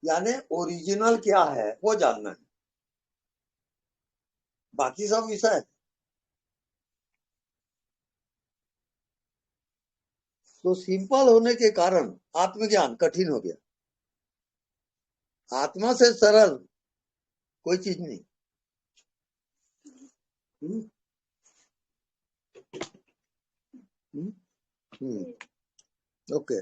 यानी ओरिजिनल क्या है वो जानना है, बाकी सब विषय है। तो सिंपल होने के कारण आत्मज्ञान कठिन हो गया। आत्मा से सरल कोई चीज नहीं। हम्म, हम्म, ओके।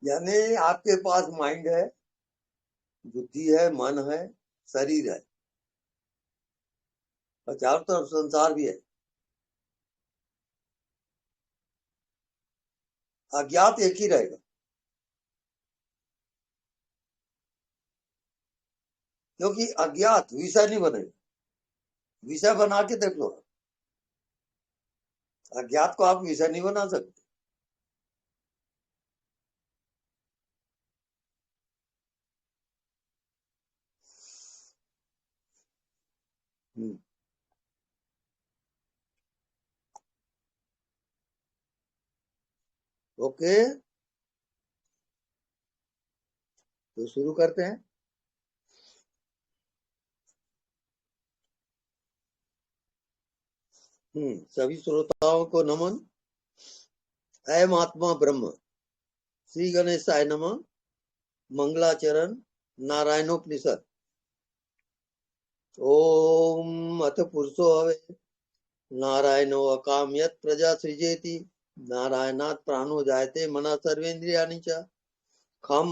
यानी आपके पास माइंड है, बुद्धि है, मन है, शरीर है, और चारों तरफ संसार भी है। अज्ञात एक ही रहेगा, क्योंकि अज्ञात विषय नहीं बनेगा। विषय बना के देख लो, अज्ञात को आप विषय नहीं बना सकते। हम्म, ओके, तो शुरू करते हैं। सभी श्रोताओं को नमन। अयम आत्मा ब्रह्म। श्री गणेशाय नमः। मंगलाचरण नारायणोपनिषद। ओम अथ पुरुषो हवे नारायणो अकामयत् प्रजा सृजेति नारायणात् प्राणो जायते मना सर्वेन्द्रियाणि च खम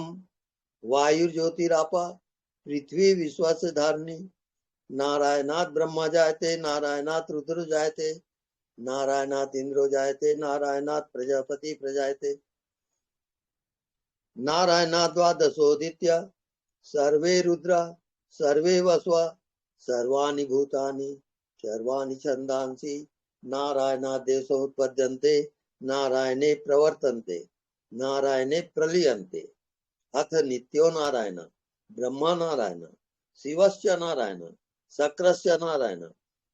वायुर्ज्योतिरापा पृथ्वी विश्वास्य धारिणी नारायणात् ब्रह्मा जायते नारायणात् रुद्र जायते नारायणात् इंद्रो जायते नारायणात् प्रजापति प्रजायते नारायणात् द्वादशोदित्य सर्वे रुद्रा सर्वे वस्वा सर्वाणि भूतानि सर्वाणि छन्दांसि नारायणात् देशोत्पद्यन्ते नारायणे प्रवर्तन्ते नारायणे प्रलीयन्ते अथ नित्यो नारायण ब्रह्मा नारायण शिवस्य नारायण शक्रस्य नारायण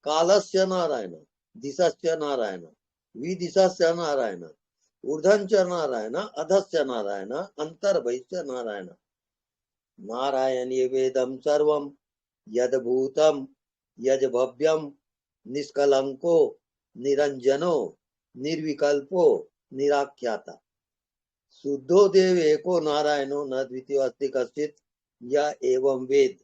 कालस्य नारायण दिशस्य नारायण विदिशस्य नारायण ऊर्धं च नारायण अधस्य नारायण अंतर्बहिश्च नारायण नारायणे वेदं सर्वं यद्भूतं यज्भव्यं निष्कलंको निरंजनो निर्विकल्पो निराख्याता शुद्धो देव एको नारायणो न द्वितीयो अस्ति कश्चित् य एवं वेद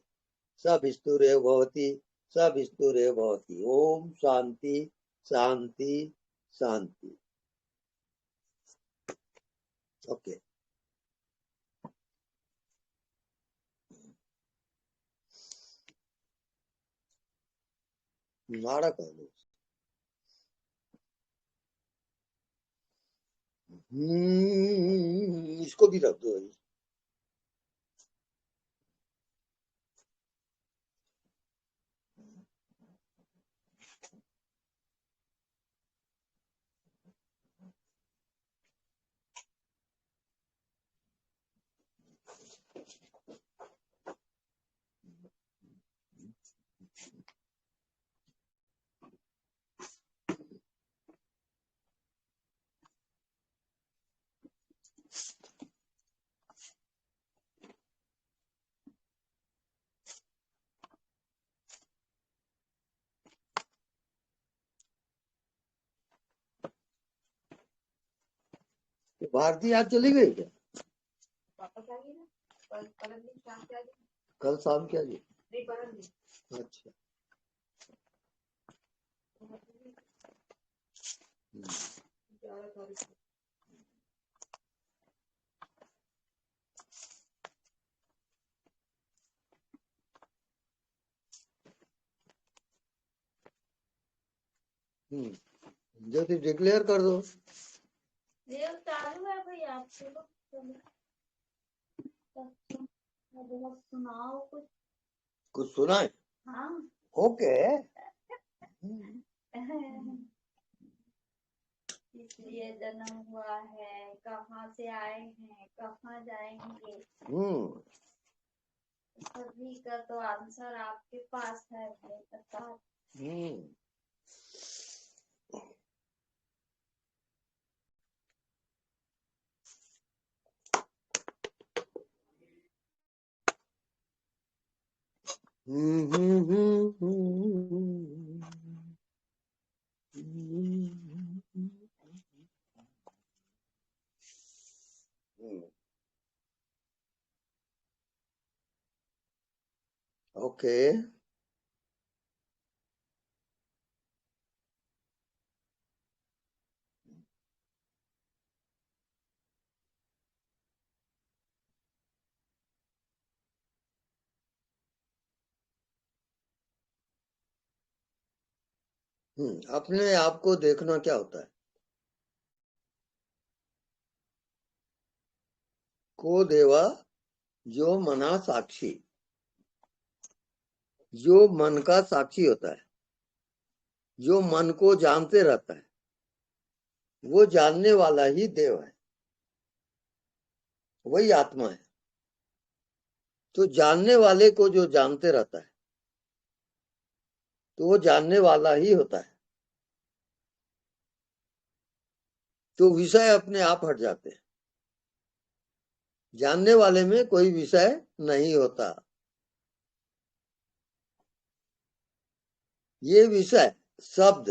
स विष्णुरेव भवति स विष्णुरेव भवति। ओम शांति शांति शांति। ओके, नाटक है। इसको भी रख दो। भारती आज चली गई क्या? कल शाम क्या जी? अच्छा, जल्दी डिक्लेयर कर दो। चालू है भाई, आपसे सुनाओ कुछ। कुछ सुना है? हाँ, ओके। इसलिए जन्म हुआ है, कहाँ से आए हैं, कहाँ जाएंगे, सभी का तो आंसर आपके पास है भाई, बता। हम्म। ओके। अपने आप को देखना क्या होता है? को देवा जो मना साक्षी, जो मन का साक्षी होता है, जो मन को जानते रहता है, वो जानने वाला ही देव है, वही आत्मा है। तो जानने वाले को जो जानते रहता है, तो वो जानने वाला ही होता है। तो विषय अपने आप हट जाते हैं। जानने वाले में कोई विषय नहीं होता। ये विषय शब्द,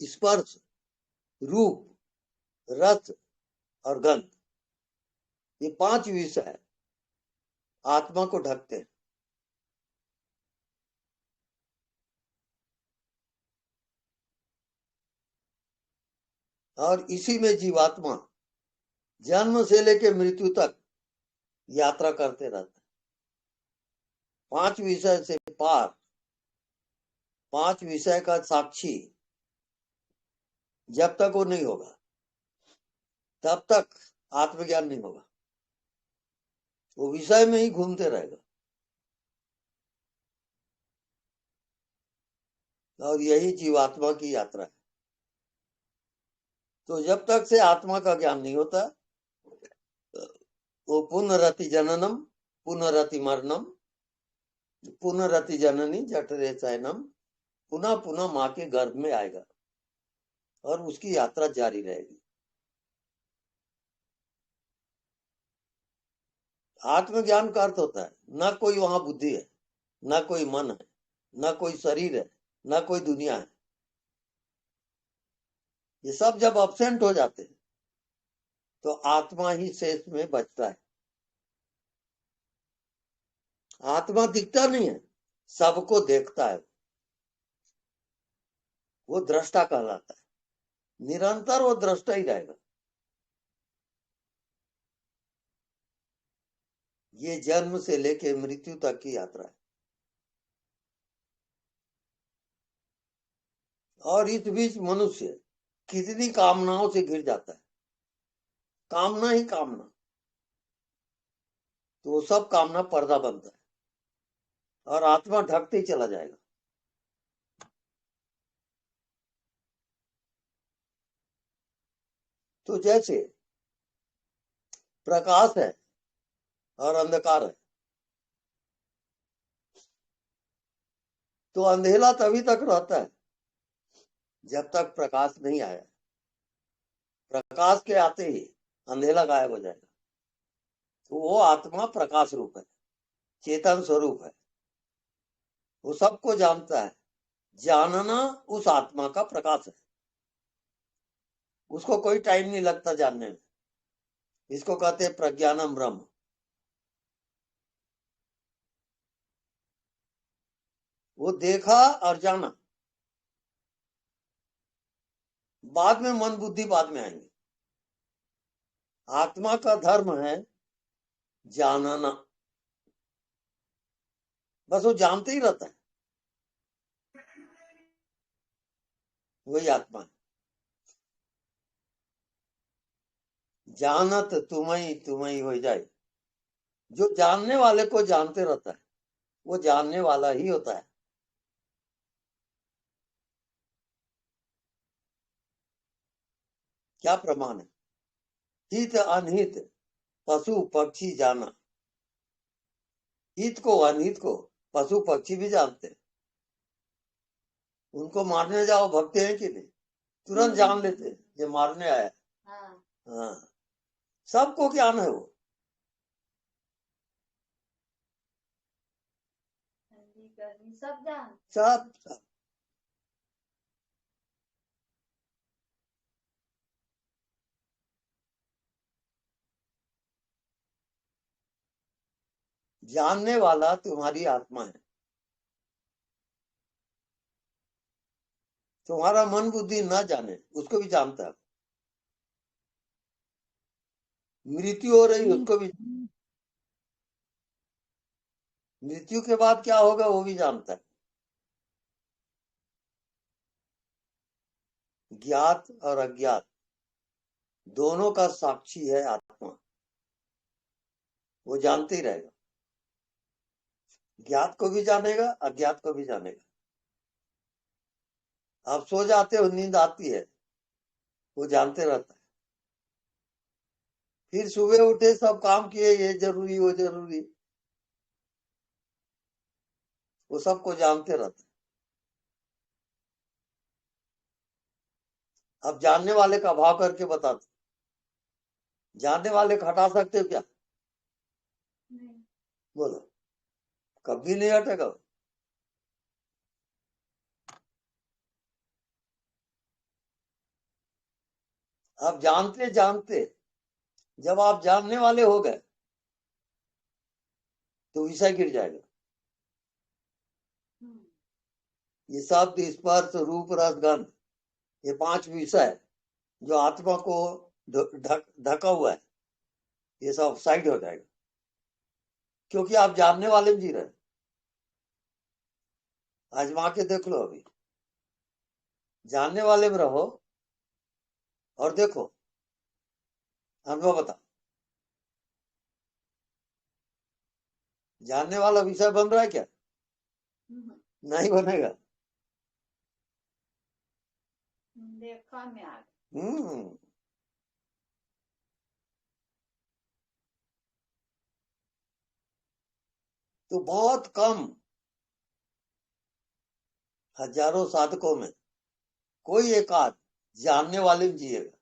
स्पर्श, रूप, रस और गंध, ये 5 विषय आत्मा को ढकते हैं। और इसी में जीवात्मा जन्म से लेकर मृत्यु तक यात्रा करते रहता है। 5 विषय से पार, 5 विषय का साक्षी जब तक वो नहीं होगा, तब तक आत्मज्ञान नहीं होगा। वो विषय में ही घूमते रहेगा। और यही जीवात्मा की यात्रा है। तो जब तक से आत्मा का ज्ञान नहीं होता, वो पुनरति जननम, पुनरति मरणम, पुनरति जननी जठरे शयनम, पुनः पुनः माँ के गर्भ में आएगा और उसकी यात्रा जारी रहेगी। आत्मज्ञान का अर्थ होता है न कोई वहां बुद्धि है, न कोई मन है, न कोई शरीर है, न कोई दुनिया है। ये सब जब अब्सेंट हो जाते हैं तो आत्मा ही शेष में बचता है। आत्मा दिखता नहीं है, सबको देखता है। वो दृष्टा कहलाता है। निरंतर वो दृष्टा ही रहेगा। ये जन्म से लेके मृत्यु तक की यात्रा है। और इस बीच मनुष्य कितनी कामनाओं से घिर जाता है। कामना ही कामना, तो वो सब कामना पर्दा बनता है और आत्मा ढकते ही चला जाएगा। तो जैसे प्रकाश है और अंधकार है, तो अंधेरा तभी तक रहता है जब तक प्रकाश नहीं आया। प्रकाश के आते ही अंधेरा गायब हो जाएगा। तो वो आत्मा प्रकाश रूप है, चेतन स्वरूप है। वो सबको जानता है। जानना उस आत्मा का प्रकाश है। उसको कोई टाइम नहीं लगता जानने में। इसको कहते हैं प्रज्ञानम ब्रह्म। वो देखा और जाना। बाद में मन बुद्धि बाद में आएंगे। आत्मा का धर्म है जानना। बस वो जानते ही रहता है। वही आत्मा है। जानत तुम्हें हो जाए। जो जानने वाले को जानते रहता है, वो जानने वाला ही होता है। क्या प्रमाण है? हित अनहित पशु पक्षी जाना। हित को अनहित को पशु पक्षी भी जानते हैं। उनको मारने जाओ, भगते हैं कि नहीं? तुरंत जान लेते हैं ये मारने आया। हाँ हाँ, सबको ज्ञान है वो। ठंडी गर्मी सब जान। सब सब जानने वाला तुम्हारी आत्मा है। तुम्हारा मन बुद्धि ना जाने उसको भी जानता है। मृत्यु हो रही उसको भी, मृत्यु के बाद क्या होगा वो भी जानता है। ज्ञात और अज्ञात दोनों का साक्षी है आत्मा, वो जानते ही रहेगा। ज्ञात को भी जानेगा, अज्ञात को भी जानेगा। आप सो जाते हो, नींद आती है, वो जानते रहता है। फिर सुबह उठे, सब काम किए, ये जरूरी वो जरूरी, वो सबको जानते रहता है। अब जानने वाले का भाव करके बताते, जानने वाले को हटा सकते हो क्या? नहीं। बोलो, कभी नहीं हटेगा। आप जानते जानते जब आप जानने वाले हो गए तो विषय गिर जाएगा। ये शब्द, स्पर्श, रूप, रस, गंध, ये 5 विषय जो आत्मा को ढका हुआ है, ये सब साइड हो जाएगा, क्योंकि आप जानने वाले में जी रहे हैं। आजमा के देख लो, अभी जानने वाले में रहो और देखो, अनुभव बता। जानने वाला विषय बन रहा है क्या? नहीं बनेगा। देखा में आ हम्म तो बहुत कम, हजारों साधकों में कोई एक आध जानने वाले में जिएगा।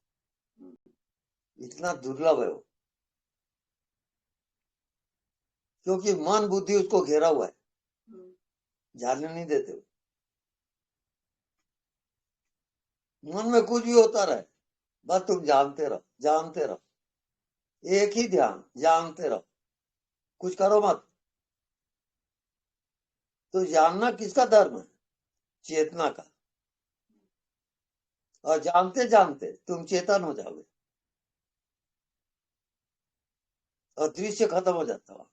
इतना दुर्लभ है वो, क्योंकि मन बुद्धि उसको घेरा हुआ है, जानने नहीं देते। मन में कुछ भी होता रहे, बस तुम जानते रहो, जानते रहो, एक ही ध्यान, जानते रहो, कुछ करो मत। तो जानना किसका धर्म है? चेतना का। और जानते जानते तुम चेतन हो जाओगे और दृश्य खत्म हो जाता हो।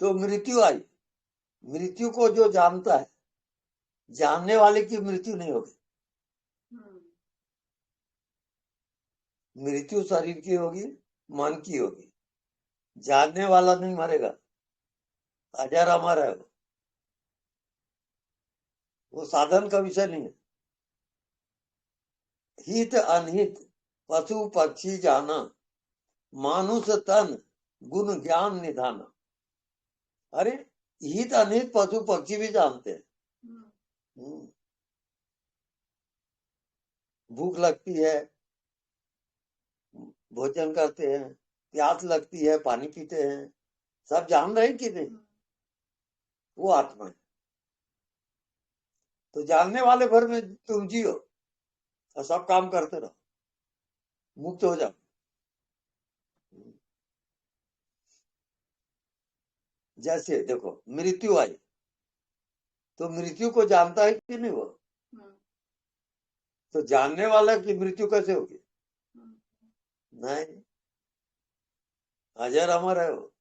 तो मृत्यु आई, मृत्यु को जो जानता है, जानने वाले की मृत्यु नहीं होगी। मृत्यु शरीर की होगी, मन की होगी। जानने वाला नहीं मरेगा, अजर अमर है वो साधन का विषय नहीं है। हित अनहित पशु पक्षी जाना, मानुष तन गुण ज्ञान निधाना। अरे, हित अनहित पशु पक्षी भी जानते हैं। भूख लगती है, भोजन करते हैं, प्यास लगती है, पानी पीते हैं, सब जान रहे हैं कि नहीं? वो आत्मा है। तो जानने वाले भर में तुम जियो और सब काम करते रहो, मुक्त हो जाओ। जैसे देखो, मृत्यु आई तो मृत्यु को जानता है कि नहीं वो? तो जानने वाला की मृत्यु कैसे होगी? नहीं, अजर अमर है वो।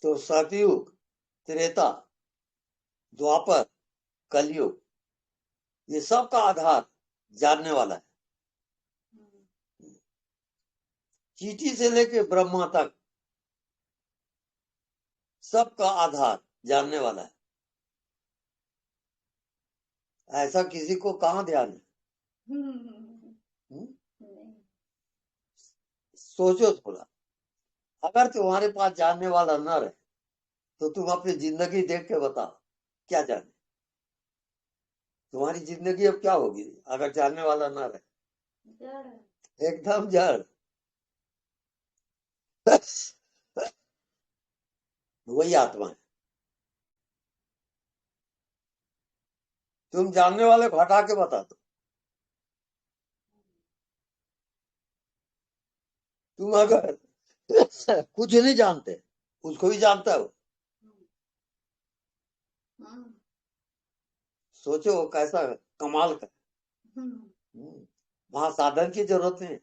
तो सतयुग, त्रेता, द्वापर, कलयुग, ये सब का आधार जानने वाला है। चींटी से लेके ब्रह्मा तक सबका आधार जानने वाला है। ऐसा किसी को कहां ध्यान है? सोचो थोड़ा, अगर तुम्हारे पास जानने वाला न रहे तो तुम अपनी जिंदगी देख के बताओ क्या जाने, तुम्हारी जिंदगी अब क्या होगी अगर जानने वाला न रहे? जड़। एकदम जड़। वही आत्मा है। तुम जानने वाले को हटा के बता दो, तुम अगर कुछ नहीं जानते, उसको भी जानता हो, हम्म, सोचो कैसा कमाल का। हम्म, वहां साधन की जरूरत नहीं है।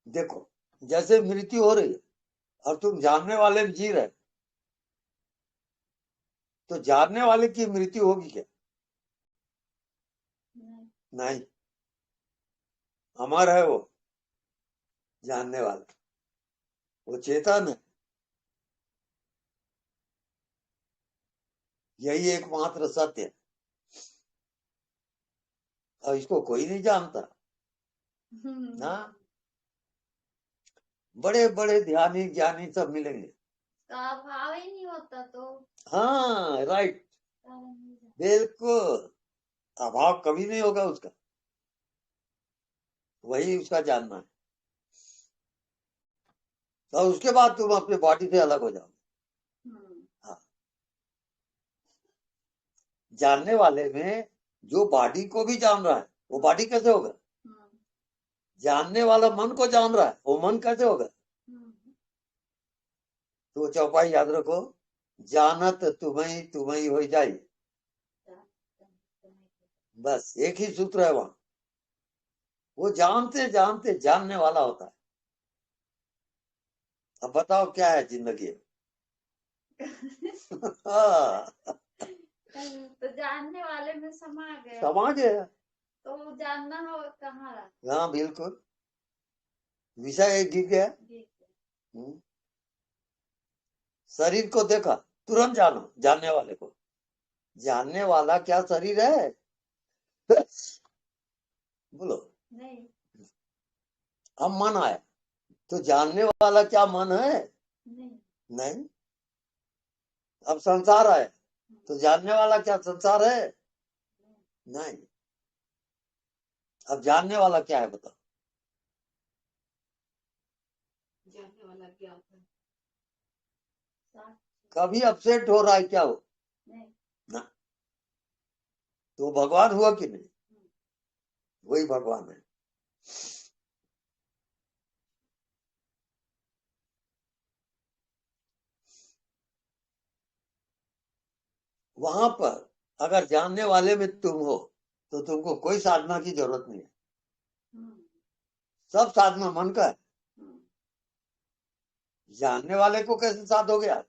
देखो, जैसे मृत्यु हो रही है और तुम जानने वाले में जी रहे, तो जानने वाले की मृत्यु होगी क्या? नहीं। नहीं, अमर है वो जानने वाला, वो चेतन है। यही एकमात्र सत्य है और इसको कोई नहीं जानता ना। बड़े बड़े ध्यानी ज्ञानी सब मिलेंगे। का भाव ही नहीं होता तो हाँ, राइट, कारण नहीं जाता। बिल्कुल, अभाव कभी नहीं होगा उसका, वही उसका जानना है। और उसके बाद तुम अपने बॉडी से अलग हो जाओ। हाँ, जानने वाले में जो बॉडी को भी जान रहा है, वो बॉडी कैसे होगा? जानने वाला मन को जान रहा है, वो मन कैसे होगा? तो चौपाई याद रखो, जानत तुम्हें तुम्हें हो जाए, बस एक ही सूत्र है वहां। वो जानते जानते जानने वाला होता है। अब बताओ क्या है जिंदगी? हाँ, तो जानने वाले में समा गया समा गया। तो जानना हो कहाँ रहा? हाँ बिल्कुल, विषय एक गिर गया। जी। शरीर को देखा, तुरंत जानो जानने वाले को। जानने वाला क्या शरीर है? बोलो। नहीं। अब मन आया, तो जानने वाला क्या मन है? नहीं। नहीं। अब संसार आया, तो जानने वाला क्या संसार है? नहीं। अब जानने वाला क्या है बताओ? जानने वाला क्या होता है? कभी अपसेट हो रहा है क्या हो? नहीं। ना, तो भगवान हुआ कि नहीं? वही भगवान है। वहां पर अगर जानने वाले में तुम हो तो तुमको कोई साधना की जरूरत नहीं है। सब साधना मन का है। जानने वाले को कैसे साध हो गया?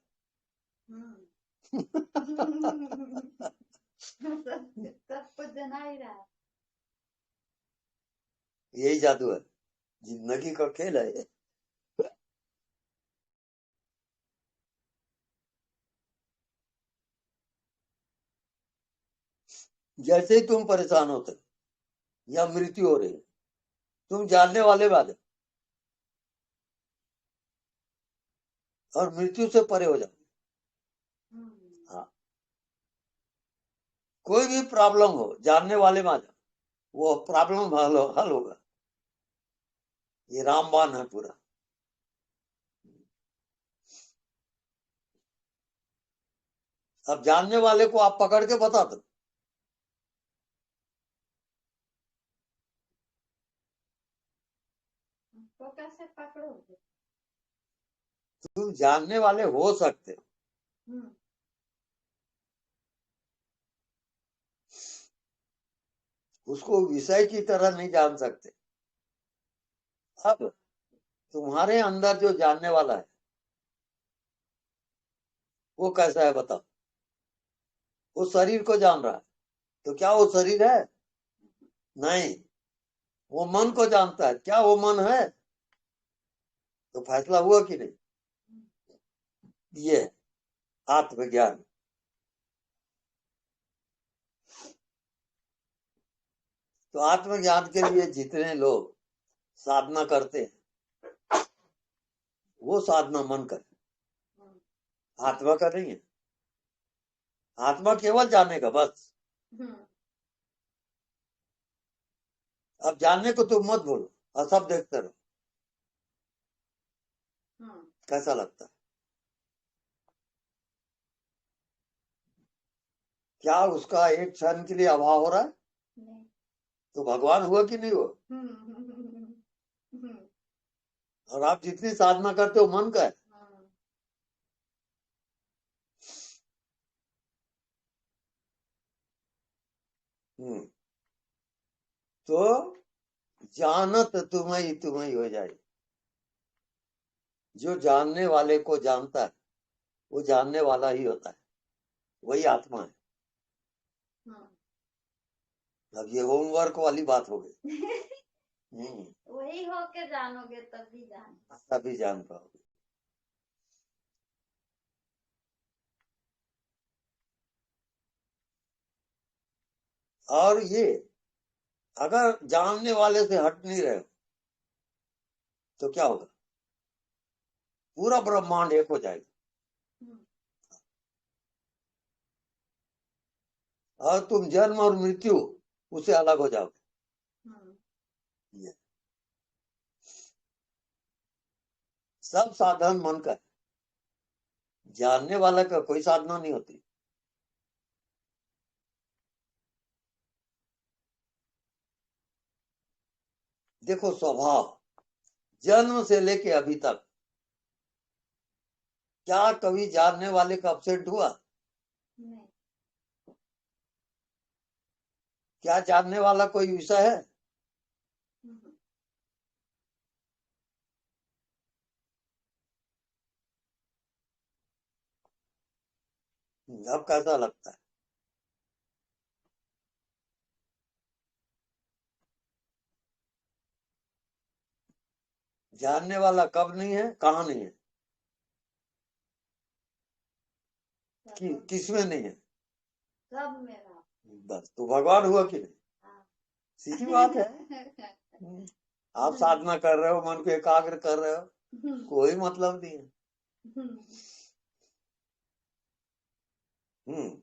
सब कुछ जना ही रहा है। यही जादू है, जिंदगी का खेल है। जैसे ही तुम परेशान होते या मृत्यु हो रही है, तुम जानने वाले वाले और मृत्यु से परे हो जाओ। हाँ, कोई भी प्रॉब्लम हो जानने वाले में आ जाओ, वो प्रॉब्लम हल होगा। ये रामबाण है पूरा। अब जानने वाले को आप पकड़ के बता दो, तो कैसे पकड़ोगे? तुम जानने वाले हो सकते हो, उसको विषय की तरह नहीं जान सकते। अब तुम्हारे अंदर जो जानने वाला है वो कैसा है बताओ? वो शरीर को जान रहा है, तो क्या वो शरीर है? नहीं, वो मन को जानता है, क्या वो मन है? तो फैसला हुआ कि नहीं? ये आत्मज्ञान। तो आत्मज्ञान के लिए जितने लोग साधना करते हैं वो साधना मन का है, आत्मा का नहीं है। आत्मा केवल जानने का बस। अब जानने को तुम मत भूलो और सब देखते रहो। कैसा लगता है? क्या उसका एक क्षण के लिए अभाव हो रहा है? नहीं। तो भगवान हुआ कि नहीं हुआ? और आप जितनी साधना करते हो मन का है। तो जानत तुम्हें हो जाए। जो जानने वाले को जानता है वो जानने वाला ही होता है, वही आत्मा है। अब ये होमवर्क वाली बात हो गई। वही होके जानोगे तभी जान पाओगे। और ये अगर जानने वाले से हट नहीं रहे तो क्या होगा? पूरा ब्रह्मांड एक हो जाएगा और तुम जन्म और मृत्यु उससे अलग हो जाओगे। सब साधन मन का है, जानने वाला का कोई साधना नहीं होती। देखो स्वभाव जन्म से लेके अभी तक क्या कभी जानने वाले का अपसेंट हुआ? नहीं। क्या जानने वाला कोई विषय है? अब कैसा लगता है? जानने वाला कब नहीं है, कहाँ नहीं है, किसमें नहीं है? सब मेरा। बस तो भगवान हुआ कि नहीं? सीधी बात है। आप साधना कर रहे हो, मन को एकाग्र कर रहे हो, कोई मतलब नहीं है।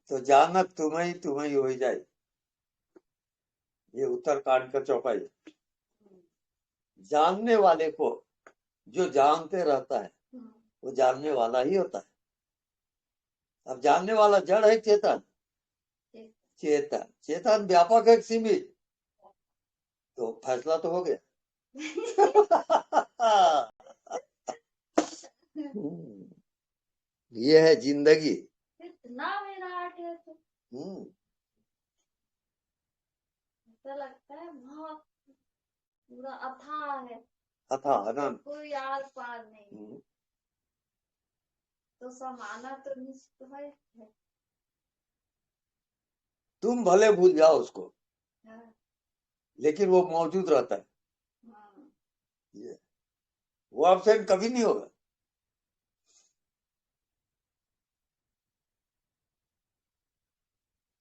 तो जानक तुम्हें ही हो जाए। ये उत्तरकांड का चौपाई। जानने वाले को जो जानते रहता है वो जानने वाला ही होता है। अब जानने वाला जड़ है चेतन? चेतन चेतन व्यापक है सीमित? तो फैसला तो हो गया। ये है जिंदगी। इतना विराट है तो ऐसा लगता है बहुत पूरा अथाह है। अथाह अनंत, कोई आर पार नहीं। तो समाना तो निश्चित है। तुम भले भूल जाओ उसको, लेकिन वो मौजूद रहता है। ये वो एब्सेंट कभी नहीं होगा।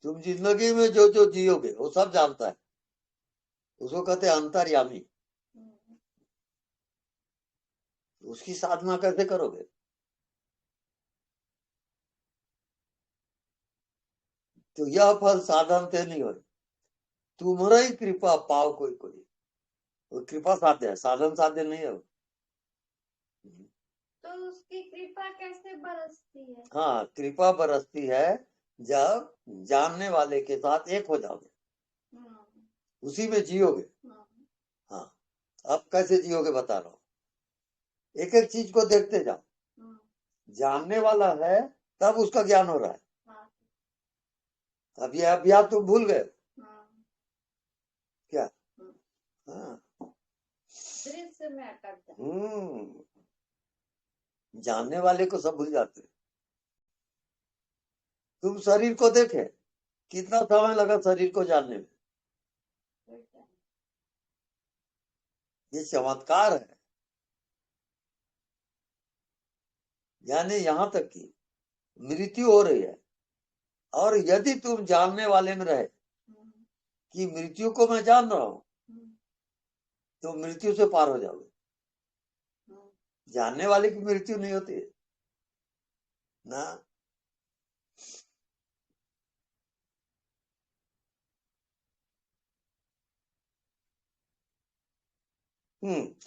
तुम जिंदगी में जो जो जियोगे वो सब जानता है, उसको कहते हैं अंतर्यामी। उसकी साधना कैसे करोगे? तो यह फल साधन से नहीं हो रही, तुम्हारा ही कृपा पाओ कोई कोई। वो कृपा साध्य है, साधन साध्य नहीं है। तो उसकी कृपा कैसे बरसती है? हाँ, कृपा बरसती है जब जानने वाले के साथ एक हो जाओगे, उसी में जियोगे। हाँ, अब कैसे जियोगे बता रहा हूँ। एक एक चीज को देखते जाओ। जानने वाला है तब उसका ज्ञान हो रहा है। अब ये अभ्यास तुम भूल गए क्या? हाँ, दृश्य में अटक जाते। जानने वाले को सब भूल जाते। तुम शरीर को देखे, कितना समय लगा शरीर को जानने में? ये चमत्कार है। यानी यहाँ तक कि मृत्यु हो रही है और यदि तुम जानने वाले में रहे कि मृत्यु को मैं जान रहा हूँ, तो मृत्यु से पार हो जाओगे। जानने वाले की मृत्यु नहीं होती है ना।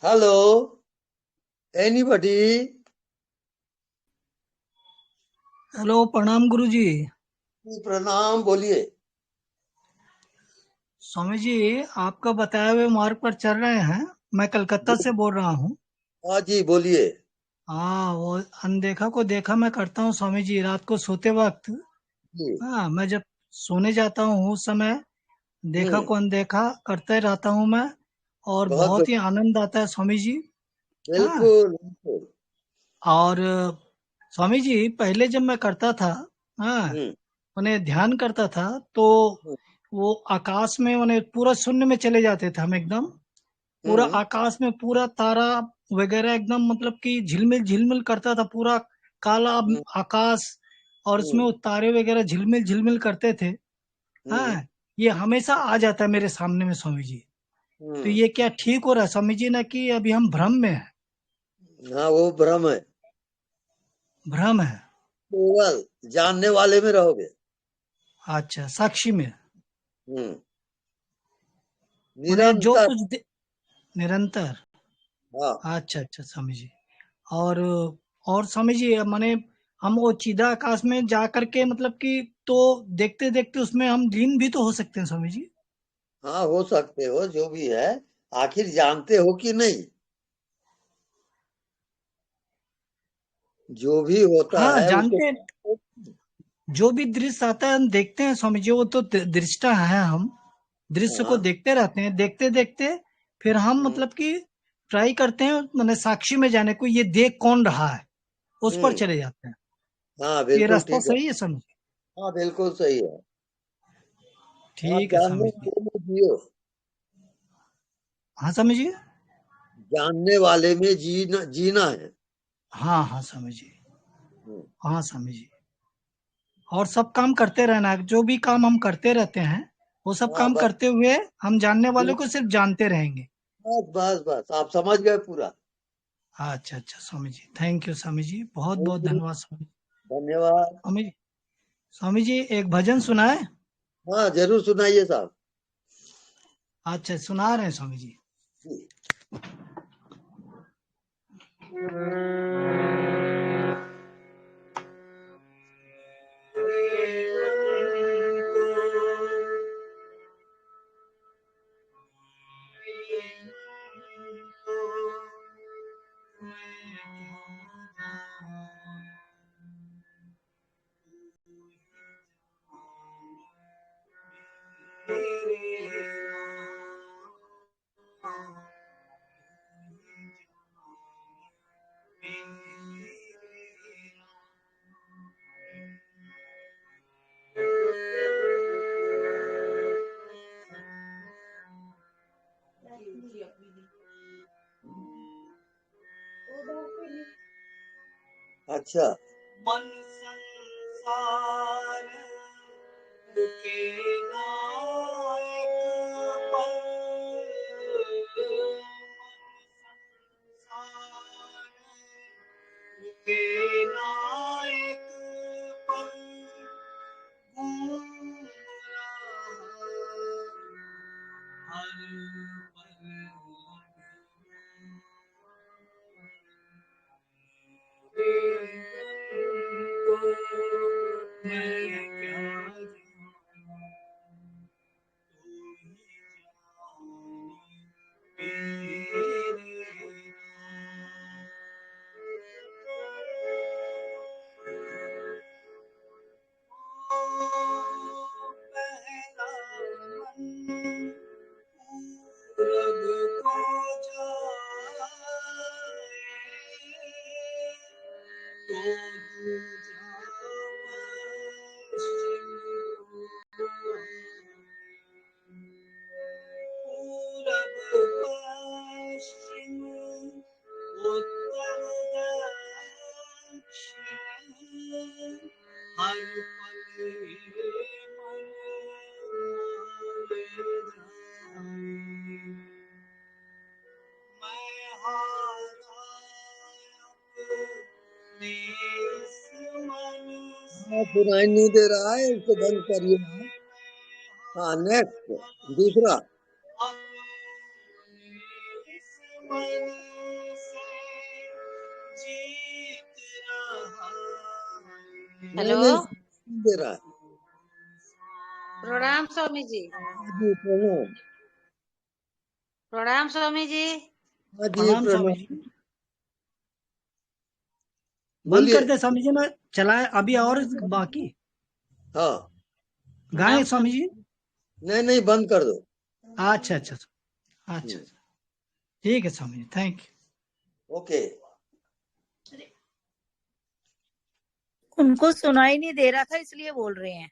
Hello, anybody? हेलो, प्रणाम गुरुजी। प्रणाम, बोलिए। स्वामी जी, आपका बताए हुए मार्ग पर चल रहे हैं। मैं कलकत्ता से बोल रहा हूँ। हाँ जी, बोलिए। हाँ, वो अनदेखा को देखा मैं करता हूँ स्वामी जी, रात को सोते वक्त। जी। हाँ, मैं जब सोने जाता हूँ उस समय देखा हम्म को अनदेखा करते रहता हूँ मैं, और बहुत बहुत ही बढ़िया। आनंद आता है स्वामी जी। हाँ, बिल्कुल बिल्कुल। और स्वामी जी पहले जब मैं करता था, हाँ, हम्म उन्हें ध्यान करता था, तो हम्म वो आकाश में उन्हें पूरा शून्य में चले जाते थे हम एकदम। पूरा हम्म आकाश में पूरा तारा वगैरह एकदम मतलब कि झिलमिल झिलमिल करता था पूरा काला हम्म आकाश, और उसमें हम्म वो तारे वगैरह झिलमिल झिलमिल करते थे। हम्म हाँ, ये हमेशा आ जाता है मेरे सामने में स्वामी जी। तो हम्म। ये क्या ठीक हो रहा है स्वामी जी ना, कि अभी हम भ्रम में है? हाँ, वो भ्रम है। भ्रम है। केवल जानने वाले में रहोगे। अच्छा, साक्षी में। हम्म उन्हें जो निरंतर। कुछ निरंतर। हाँ अच्छा अच्छा स्वामी जी। और और स्वामी जी माने हम वो चिदा आकाश में जा करके मतलब कि, तो देखते देखते उसमें हम लीन भी तो हो सकते हैं स्वामी जी? हाँ, हो सकते हो, जो भी है। आखिर जानते हो कि नहीं? जो भी होता हाँ है उसको। जानते हैं। जो भी दृश्य आता है हम देखते हैं स्वामी जी, वो तो दृष्टा है हम। दृश्य को हाँ। देखते रहते हैं, देखते देखते फिर हम हम्म मतलब कि ट्राई करते हैं मैंने साक्षी में जाने को, ये देख कौन रहा है, उस पर हम्म चले जाते हैं। हाँ, ये बिल्कुल रास्ता ठीक है। सही है स्वामी जी? हाँ, बिल्कुल सही है। आप ठीक है जानने स्वामी जी। वाले में जियो। हाँ स्वामी जी। जानने वाले में जीना जीना है। हाँ हाँ स्वामी जी। हम्म, हाँ स्वामी जी। और सब काम करते रहना है, जो भी काम हम करते रहते हैं वो सब हाँ, काम बस करते हुए हम जानने वाले को सिर्फ जानते रहेंगे। बस बस बस, आप समझ गए पूरा। अच्छा अच्छा स्वामी जी, थैंक यू स्वामी जी, बहुत बहुत थैंक यू। धन्यवाद स्वामी। धन्यवाद। स्वामी जी, स्वामी जी एक भजन सुनाए? हाँ, जरूर सुनाइए साहब। अच्छा सुना रहे हैं स्वामी जी। जी। अच्छा। मन संसार के नायक पल, संसार के नायक पल, घूम रहा हर पल। सुनाई नहीं दे रहा है, इसको बंद करिए आप। हाँ, नेक्स्ट दूसरा। नहीं हेलो, नहीं, सुनाई नहीं दे रहा है। प्रणाम स्वामी जी। हाँ जी प्रणाम। प्रणाम स्वामी जी। हाँ जी प्रणाम स्वामी प्रणाम। जी। बंद बोलिए। कर दे स्वामी जी ना, चलाए अभी और बाकी हाँ, गाएं प्रणाम स्वामी स्वामी। जी। नहीं नहीं, बंद कर दो। अच्छा अच्छा अच्छा अच्छा, हम्म, ठीक है Swami ji, thank you. Okay. उनको सुनाई नहीं दे रहा था इसलिए बोल रहे हैं।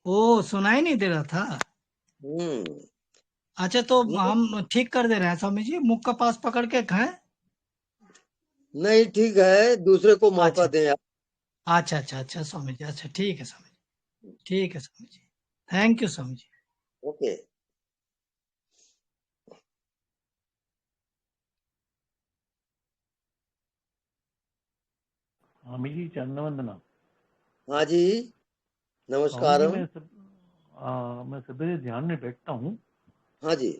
ओ, सुनाई नहीं दे रहा था। हम्म। अच्छा, तो नहीं हम ठीक कर दे रहे हैं स्वामी जी, मुख का पास पकड़ के खाएं। नहीं, ठीक है, दूसरे को मौका अच्छा दें आप। अच्छा अच्छा अच्छा स्वामी जी, अच्छा ठीक है स्वामी जी, ठीक है Swami ji, thank you Swami ji. Okay. Swami ji चरण वंदना। हाँ जी, स्वामी जी नमस्कारम। मैं सवेरे ध्यान में बैठता हूँ। हाँ जी।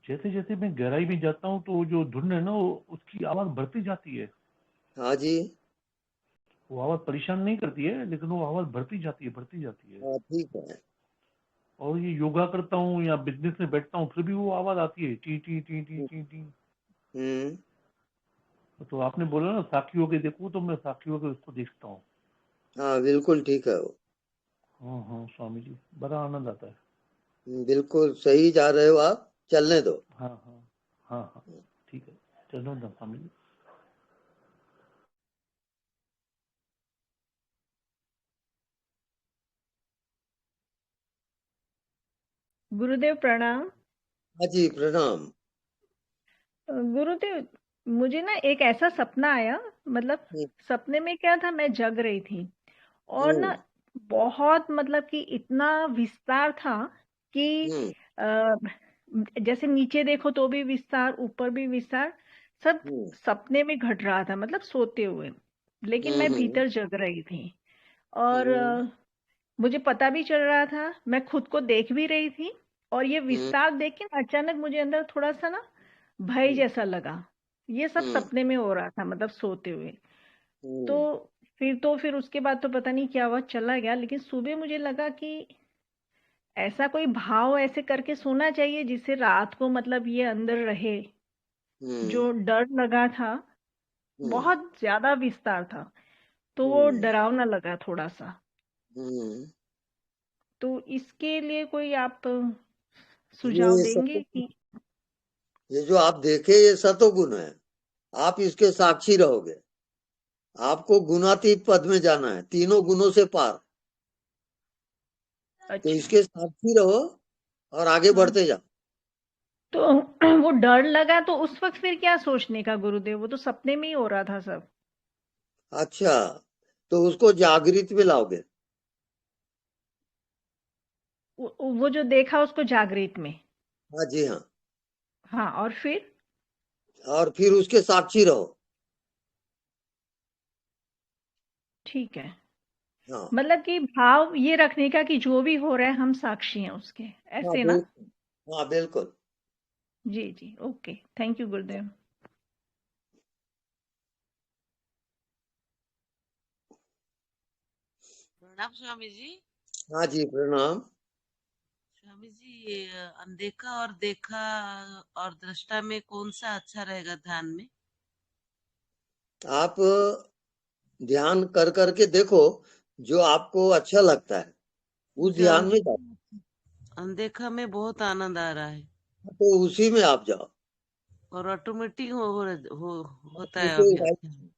जैसे जैसे मैं गहराई में जाता हूँ तो जो धुन है ना उसकी आवाज बढ़ती जाती है। हाँ जी। वो आवाज परेशान नहीं करती है, लेकिन वो आवाज बढ़ती जाती है, बढ़ती जाती है। हाँ ठीक है। और ये योगा करता हूँ या बिजनेस में बैठता हूँ फिर भी वो आवाज आती है, टी टी टी टी टी टी। हम्म। तो आपने बोला ना साक्षी होके देखो, तो मैं साक्षी होके उसको देखता हूँ। हाँ बिल्कुल ठीक है वो। हाँ हाँ स्वामी जी, बड़ा आनंद आता है। बिल्कुल सही जा रहे हो आप, चलने दो। हाँ हाँ हाँ हाँ, ठीक है, चलो ना स्वामी जी। गुरुदेव प्रणाम। हाँ जी प्रणाम। गुरुदेव, मुझे ना एक ऐसा सपना आया, मतलब हम्म, सपने में क्या था, मैं जग रही थी और हम्म, ना बहुत, मतलब कि इतना विस्तार था कि हम्म, अ, जैसे नीचे देखो तो भी विस्तार, ऊपर भी विस्तार, सब हम्म, सपने में घट रहा था, मतलब सोते हुए, लेकिन मैं हम्म, भीतर जग रही थी। और हम्म, मुझे पता भी चल रहा था, मैं खुद को देख भी रही थी। और ये हम्म, विस्तार देख के ना अचानक मुझे अंदर थोड़ा सा ना भय हम्म, जैसा लगा। ये सब हम्म, सपने में हो रहा था, मतलब सोते हुए। हम्म, तो फिर उसके बाद तो पता नहीं क्या हुआ, चला गया। लेकिन सुबह मुझे लगा कि ऐसा कोई भाव ऐसे करके सोना चाहिए जिससे रात को, मतलब ये अंदर रहे। हम्म, जो डर लगा था, हम्म, बहुत ज्यादा विस्तार था, तो वो हम्म, डरावना लगा थोड़ा सा। हम्म। तो इसके लिए कोई आप सुझाव ये देंगे सतो, कि? ये जो आप देखे ये सतोगुण है। आप इसके साक्षी रहोगे। आपको गुणातीत पद में जाना है, तीनों गुणों से पार। तो अच्छा। इसके साक्षी रहो और आगे हाँ, बढ़ते जाओ। तो वो डर लगा तो उस वक्त फिर क्या सोचने का गुरुदेव, वो तो सपने में ही हो रहा था सब। अच्छा, तो उसको जागृत में लाओगे। वो जो देखा उसको जागृत में। हाँ जी हाँ। हाँ, और फिर? और फिर उसके साक्षी रहो। ठीक है, हाँ मतलब कि भाव ये रखने का कि जो भी हो रहा है हम साक्षी हैं उसके, हाँ ऐसे ना? बिल्कुल। हाँ बिल्कुल। जी जी, ओके, थैंक यू गुरुदेव। प्रणाम स्वामी जी। हाँ जी प्रणाम। स्वामी जी, ये अनदेखा और देखा और दृष्टा में कौन सा अच्छा रहेगा ध्यान में? आप ध्यान कर करके देखो, जो आपको अच्छा लगता है उस मुझे ध्यान में जाओ। अनदेखा में बहुत आनंद आ रहा है तो उसी में आप जाओ। और ऑटोमेटिक होता है बिल्कुल अभ्यास। right।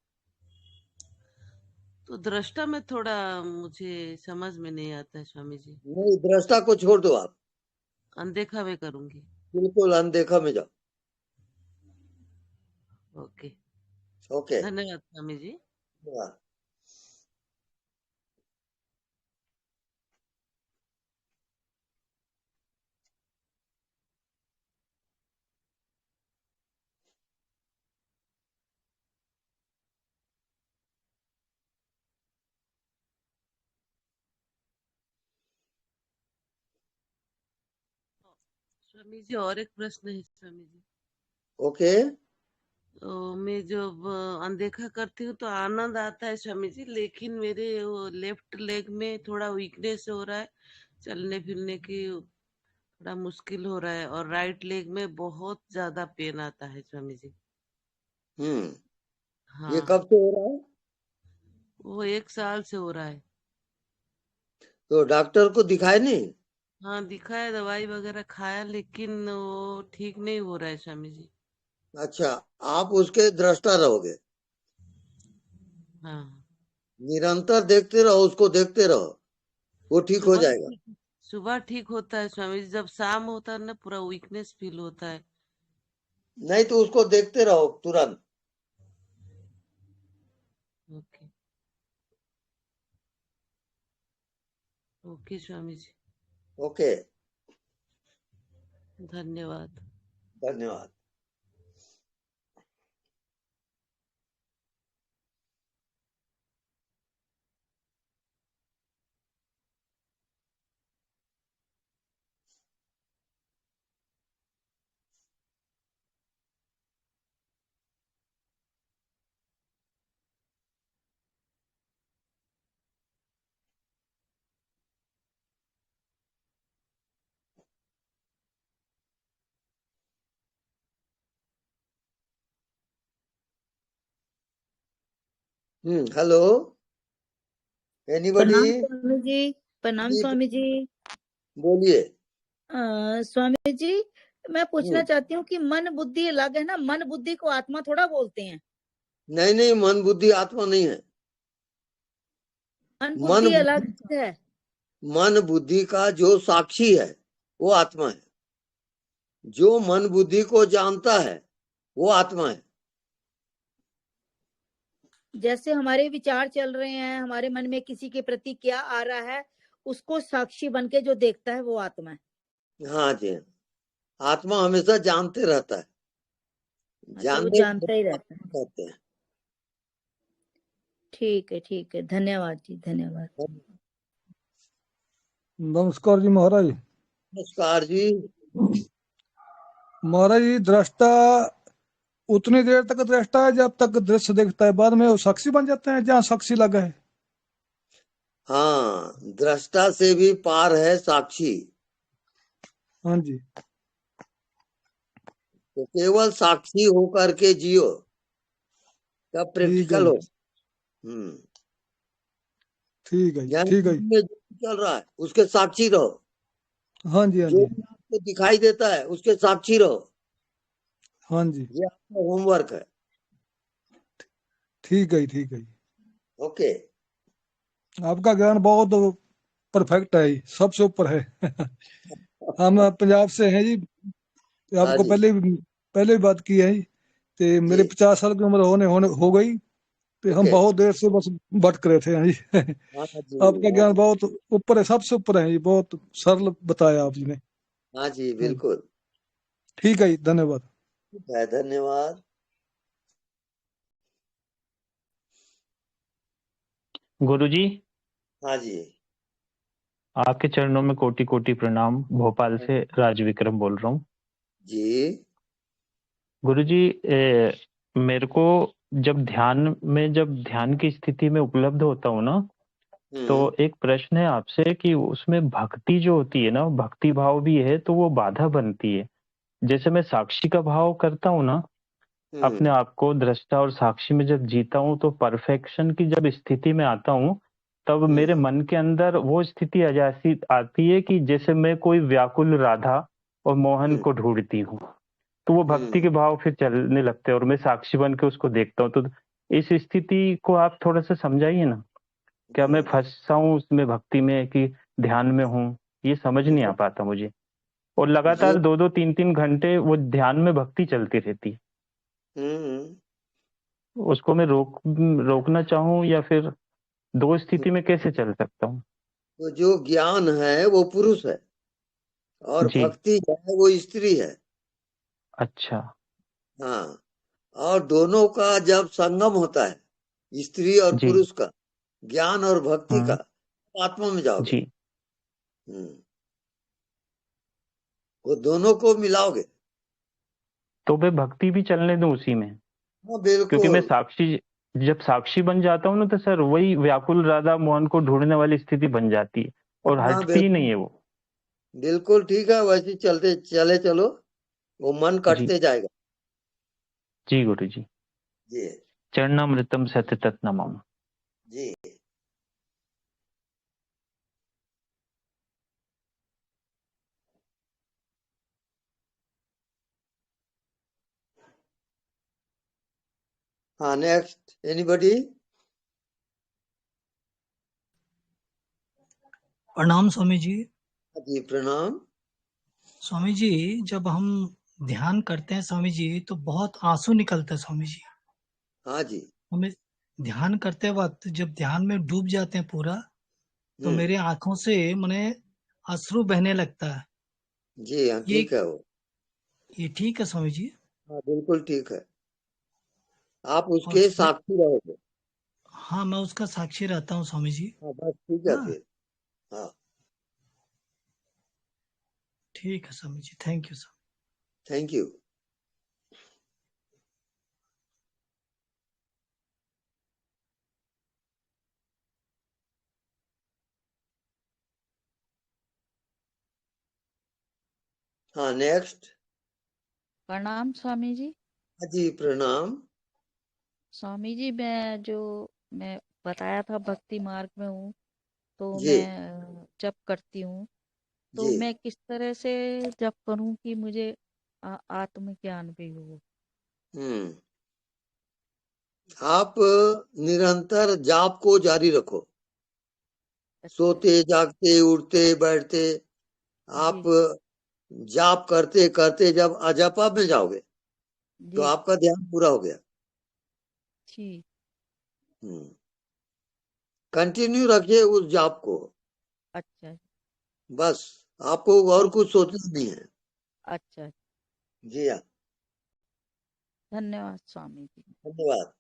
तो दृष्टा में थोड़ा मुझे समझ में नहीं आता है स्वामी जी। नहीं, दृष्टा को छोड़ दो आप। अनदेखा में करूंगी। बिल्कुल अनदेखा में जाओ। Okay, okay. धन्यवाद स्वामी जी। स्वामी जी और एक प्रश्न है स्वामी जी। ओके। तो मैं जब अनदेखा करती हूँ तो आनंद आता है स्वामी जी, लेकिन मेरे वो लेफ्ट लेग में थोड़ा वीकनेस हो रहा है, चलने फिरने की थोड़ा मुश्किल हो रहा है, और राइट लेग में बहुत ज्यादा पेन आता है स्वामी जी। ये हाँ, कब से हो रहा है? वो 1 साल से हो रहा है। तो डॉक्टर को दिखाए नहीं? हाँ, दिखाया, दवाई वगैरह खाया, लेकिन वो ठीक नहीं हो रहा है स्वामी जी। अच्छा, आप उसके दृष्टा रहोगे, हाँ, निरंतर देखते रहो, उसको देखते रहो, वो ठीक हो सुबह जाएगा। सुबह ठीक होता है स्वामी जी, जब शाम होता है ना पूरा वीकनेस फील होता है। नहीं तो उसको देखते रहो तुरंत। Okay, okay Swami ji, okay, धन्यवाद। धन्यवाद। Hello, anybody? प्रणाम स्वामी जी। प्रणाम जी, स्वामी जी। बोलिए। स्वामी जी, मैं पूछना हम्म, चाहती हूँ कि मन बुद्धि अलग है ना, मन बुद्धि को आत्मा थोड़ा बोलते हैं। नहीं नहीं, मन बुद्धि आत्मा नहीं है। मन मन बुद्धि अलग है। मन बुद्धि का जो साक्षी है वो आत्मा है, जो मन बुद्धि को जानता है वो आत्मा है। जैसे हमारे विचार चल रहे हैं, हमारे मन में किसी के प्रति क्या आ रहा है, उसको साक्षी बन के जो देखता है वो आत्मा है। हाँ जी, आत्मा हमेशा जानते रहता है, अच्छा, वो जानने जानता ही रहता है। कहते हैं। ठीक है, धन्यवाद जी, धन्यवाद। नमस्कार जी महाराज। नमस्कार जी। महाराज जी, दृष्टा उतनी देर तक दृष्टा है जब तक दृश्य देखता है, बाद में वो साक्षी बन जाते हैं जहाँ साक्षी लगा है। हाँ, दृष्टा से भी पार है साक्षी। हाँ जी, तो केवल साक्षी होकर के जियो, तब ठीक है प्रैक्टिकल जी, हो। हम्म, ठीक है जी, यानी ठीक है जी। में जो चल रहा है उसके साक्षी रहो, हाँ जी, हाँ जो जी, भी आपको दिखाई देता है उसके साक्षी रहो। हाँ जी, ये आपका होमवर्क है। ठीक है जी, ठीक है जी। ओके। आपका ज्ञान बहुत परफेक्ट है जी, सबसे ऊपर है। हम पंजाब से हैं जी, हाँ आपको जी, पहले भी बात की है जी। ते मेरे जी। 50 साल की उम्र होने होने हो गई, तो हम ओके। बहुत देर से बस भटक रहे थे जी। हाँ जी, आपका हाँ ज्ञान जी, बहुत ऊपर है, सबसे ऊपर है जी, बहुत सरल बताया आपने। हाँ जी, हाँ, बिल्कुल। ठीक है जी, धन्यवाद। धन्यवाद। गुरुजी, हाँ जी, आपके चरणों में कोटि कोटि प्रणाम। भोपाल से राज विक्रम बोल रहा हूँ। जी। गुरुजी, मेरे को जब ध्यान की स्थिति में उपलब्ध होता हूँ ना, तो एक प्रश्न है आपसे कि उसमें भक्ति जो होती है ना, भक्ति भाव भी है तो वो बाधा बनती है। जैसे मैं साक्षी का भाव करता हूँ ना, अपने आप को दृष्टा और साक्षी में जब जीता हूँ, तो परफेक्शन की जब स्थिति में आता हूँ, तब मेरे मन के अंदर वो स्थिति ऐसी आती है कि जैसे मैं कोई व्याकुल राधा और मोहन को ढूंढती हूँ। तो वो भक्ति के भाव फिर चलने लगते हैं और मैं साक्षी बन के उसको देखता हूँ। तो इस स्थिति को आप थोड़ा सा समझाइए ना, क्या मैं फंसा हूँ उसमें भक्ति में कि ध्यान में हूँ, ये समझ नहीं आ पाता मुझे। और ये लगातार 2-2 3-3 घंटे वो ध्यान में भक्ति चलती रहती है। उसको मैं रोकना चाहूँ या फिर दो स्थिति में कैसे चल सकता हूँ? तो जो ज्ञान है वो पुरुष है और जी, भक्ति है वो स्त्री है। अच्छा, हाँ, और दोनों का जब संगम होता है, स्त्री और जी, पुरुष का, ज्ञान और भक्ति का, हाँ, तो आत्मा में जाओगे। जी, वो दोनों को मिलाओगे। तो मैं भक्ति भी चलने दूं उसी में, हाँ क्योंकि मैं बिल्कुल। साक्षी, जब साक्षी बन जाता हूँ ना तो सर वही व्याकुल राधा मोहन को ढूंढने वाली स्थिति बन जाती है और हाँ हटती ही नहीं बिल्कुल है वो। बिल्कुल ठीक है, वैसे चलते चले चलो, वो मन जी कटते जाएगा। जी गुरु जी। जी चरणामृतम सतत नमः। जी। हाँ, नेक्स्ट एनीबॉडी? प्रणाम स्वामी जी। जी प्रणाम। स्वामी जी, जब हम ध्यान करते हैं स्वामी जी तो बहुत आंसू निकलते हैं स्वामी जी। हाँ जी। हमें ध्यान करते वक्त जब ध्यान में डूब जाते हैं पूरा, तो मेरे आंखों से मने अश्रु बहने लगता है। जी हाँ, ये ठीक है वो। ये ठीक है स्वामी जी? हाँ बिल्कुल ठीक है, आप और उसके साक्षी रहोगे। हाँ, मैं उसका साक्षी रहता हूँ स्वामी जी। हाँ बस ठीक है हाँ, फिर। हाँ ठीक है Swami ji, thank you sir. Thank you. हाँ नेक्स्ट। प्रणाम स्वामी जी। जी प्रणाम। स्वामी जी, मैं बताया था भक्ति मार्ग में हूँ, तो जी मैं जप करती हूँ। तो जी। मैं किस तरह से जप करूँ कि मुझे आत्मज्ञान भी हो? हम्म, आप निरंतर जाप को जारी रखो, अच्छा। सोते जागते उठते बैठते आप जी जाप करते करते जब अजपा में जाओगे तो जी। आपका ध्यान पूरा हो गया। ठीक। कंटिन्यू रखिए उस जाप को, अच्छा बस आपको और ठीक। कुछ सोचना नहीं है। अच्छा, जी हाँ, धन्यवाद स्वामी जी। धन्यवाद।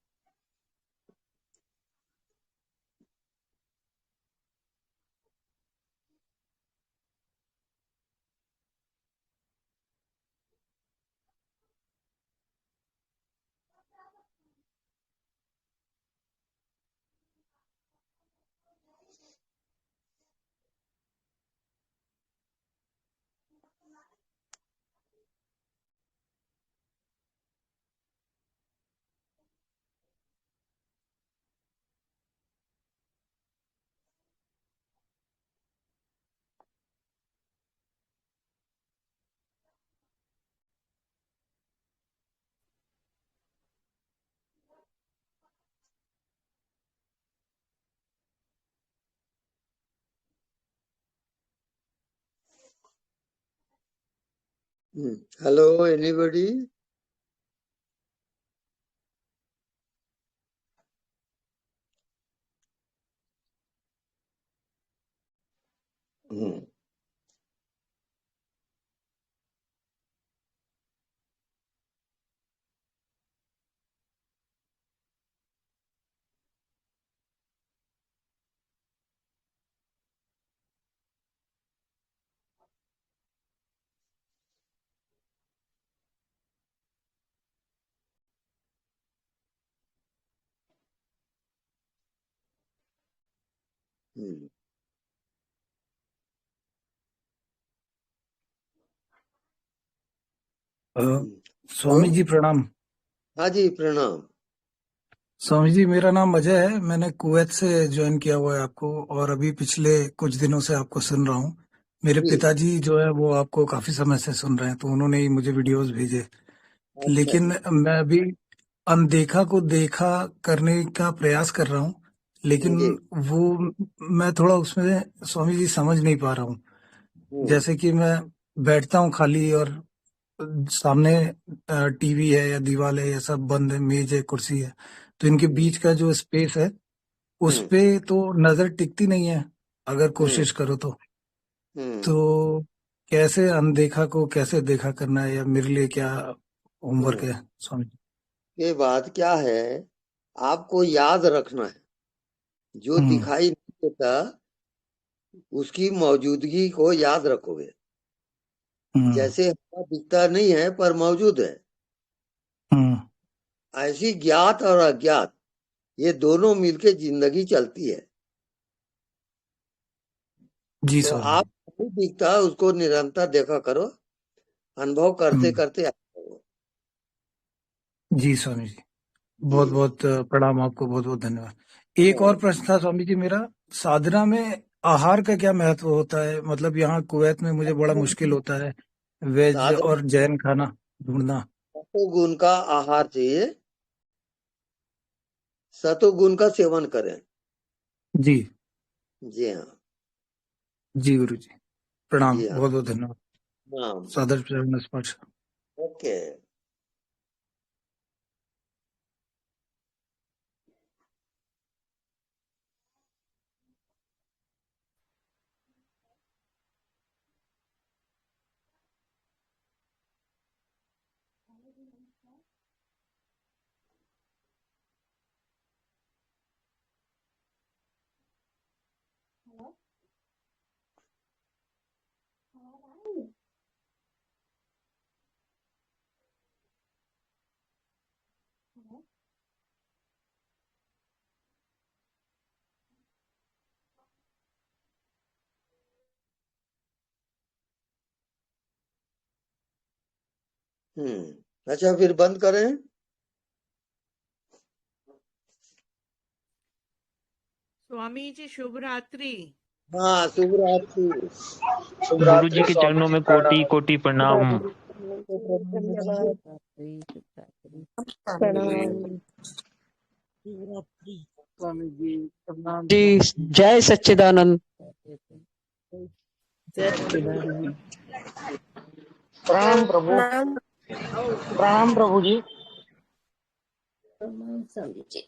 Hello anybody? स्वामी जी प्रणाम। हाँ जी प्रणाम। स्वामी जी, मेरा नाम अजय है। मैंने कुवैत से ज्वाइन किया हुआ है आपको, और अभी पिछले कुछ दिनों से आपको सुन रहा हूँ। मेरे जी पिताजी जो है वो आपको काफी समय से सुन रहे हैं, तो उन्होंने ही मुझे वीडियोस भेजे। अच्छा लेकिन जी। मैं अभी अनदेखा को देखा करने का प्रयास कर रहा हूँ, लेकिन जी। वो मैं थोड़ा उसमें स्वामी जी समझ नहीं पा रहा हूँ। जैसे कि मैं बैठता हूँ खाली, और सामने टीवी है या दीवार है या सब बंद है, मेज है, कुर्सी है, तो इनके बीच का जो स्पेस है उस पे तो नजर टिकती नहीं है अगर कोशिश करो तो कैसे अनदेखा को कैसे देखा करना है, या मेरे लिए क्या होमवर्क है स्वामी जी? ये बात क्या है, आपको याद रखना है, जो हम्म दिखाई नहीं देता उसकी मौजूदगी को याद रखोगे। जैसे हवा दिखता नहीं है पर मौजूद है, ऐसी ज्ञात और अज्ञात ये दोनों मिलके जिंदगी चलती है। जी तो स्वामी आप नहीं दिखता उसको निरंतर देखा करो, अनुभव करते करते आते हो। जी स्वामी जी, बहुत जी बहुत प्रणाम आपको, बहुत बहुत धन्यवाद। एक और प्रश्न था स्वामी जी मेरा, साधना में आहार का क्या महत्व होता है? मतलब यहाँ कुवैत में मुझे बड़ा मुश्किल होता है वेज साधन और जैन खाना ढूंढना। सतोगुण का आहार चाहिए, सतोगुण का सेवन करें। जी जी हाँ, जी गुरु जी, प्रणाम, जी हाँ, बहुत बहुत धन्यवाद, हाँ, सादर चरण स्पर्श। ओके। अच्छा फिर बंद करें। स्वामी जी शुभ रात्रि। हाँ, शुभ रात्रि। शुभ गुरु जी रात्रि के स्वामी चरणों जी, में कोटि प्रणाम। कोटि प्रणाम। धन्यवाद। स्वामी जी प्रणाम जी, जय सच्चिदानंद। जय प्रणाम प्रभु, प्रणाम प्रभु जी। स्वामी जी।